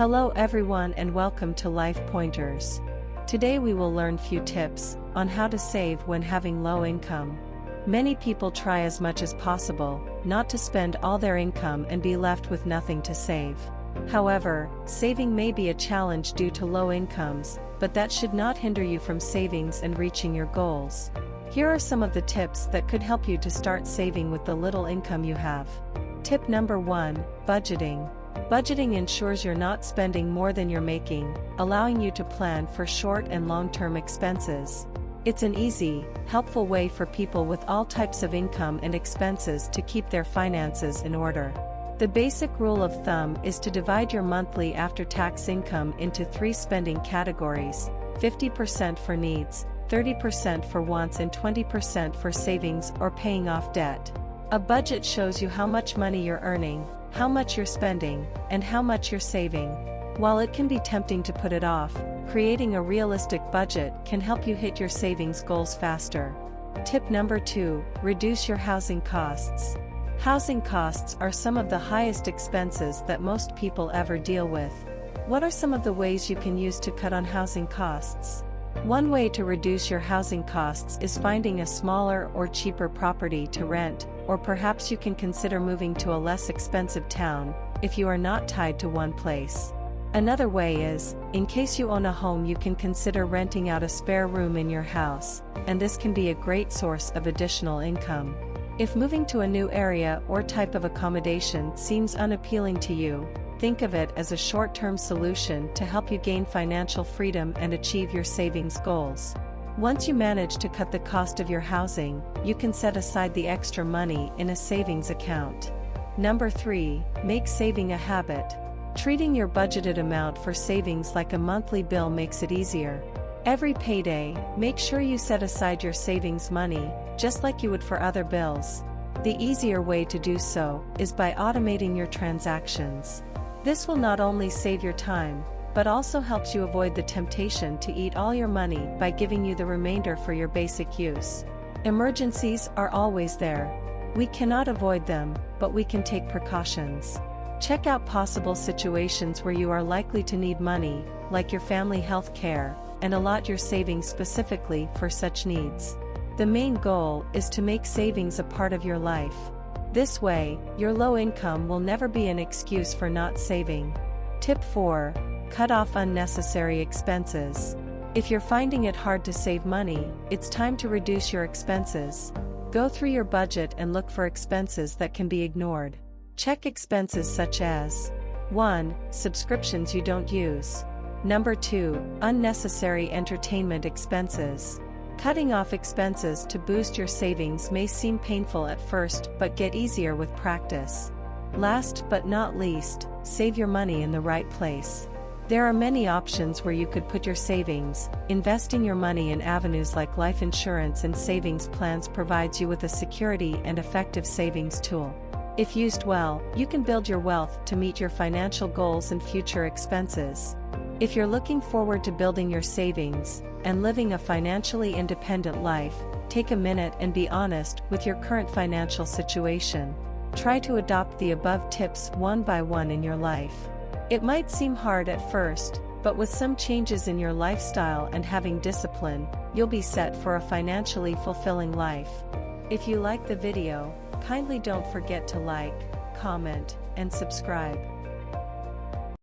Hello everyone and welcome to Life Pointers. Today we will learn few tips on how to save when having low income. Many people try as much as possible not to spend all their income and be left with nothing to save. However, saving may be a challenge due to low incomes, but that should not hinder you from savings and reaching your goals. Here are some of the tips that could help you to start saving with the little income you have. Tip number 1, budgeting. Budgeting ensures you're not spending more than you're making, allowing you to plan for short and long-term expenses. It's an easy, helpful way for people with all types of income and expenses to keep their finances in order. The basic rule of thumb is to divide your monthly after-tax income into 3 spending categories: 50% for needs, 30% for wants and 20% for savings or paying off debt. A budget shows you how much money you're earning, how much you're spending, and how much you're saving. While it can be tempting to put it off, creating a realistic budget can help you hit your savings goals faster. Tip number 2, reduce your housing costs. Housing costs are some of the highest expenses that most people ever deal with. What are some of the ways you can use to cut on housing costs? One way to reduce your housing costs is finding a smaller or cheaper property to rent, or perhaps you can consider moving to a less expensive town if you are not tied to one place. Another way is, in case you own a home, you can consider renting out a spare room in your house, and this can be a great source of additional income. If moving to a new area or type of accommodation seems unappealing to you, think of it as a short-term solution to help you gain financial freedom and achieve your savings goals. Once you manage to cut the cost of your housing, you can set aside the extra money in a savings account. Number 3, make saving a habit. Treating your budgeted amount for savings like a monthly bill makes it easier. Every payday, make sure you set aside your savings money, just like you would for other bills. The easier way to do so is by automating your transactions. This will not only save your time, but also helps you avoid the temptation to eat all your money by giving you the remainder for your basic use. Emergencies are always there. We cannot avoid them, but we can take precautions. Check out possible situations where you are likely to need money, like your family health care, and allot your savings specifically for such needs. The main goal is to make savings a part of your life. This way, your low income will never be an excuse for not saving. Tip 4, cut off unnecessary expenses. If you're finding it hard to save money, it's time to reduce your expenses. Go through your budget and look for expenses that can be ignored. Check expenses such as 1. Subscriptions you don't use. Number 2. Unnecessary entertainment expenses. Cutting off expenses to boost your savings may seem painful at first but get easier with practice. Last but not least, save your money in the right place. There are many options where you could put your savings. Investing your money in avenues like life insurance and savings plans provides you with a security and effective savings tool. If used well, you can build your wealth to meet your financial goals and future expenses. If you're looking forward to building your savings and living a financially independent life, take a minute and be honest with your current financial situation. Try to adopt the above tips one by one in your life. It might seem hard at first, but with some changes in your lifestyle and having discipline, you'll be set for a financially fulfilling life. If you like the video, kindly don't forget to like, comment, and subscribe.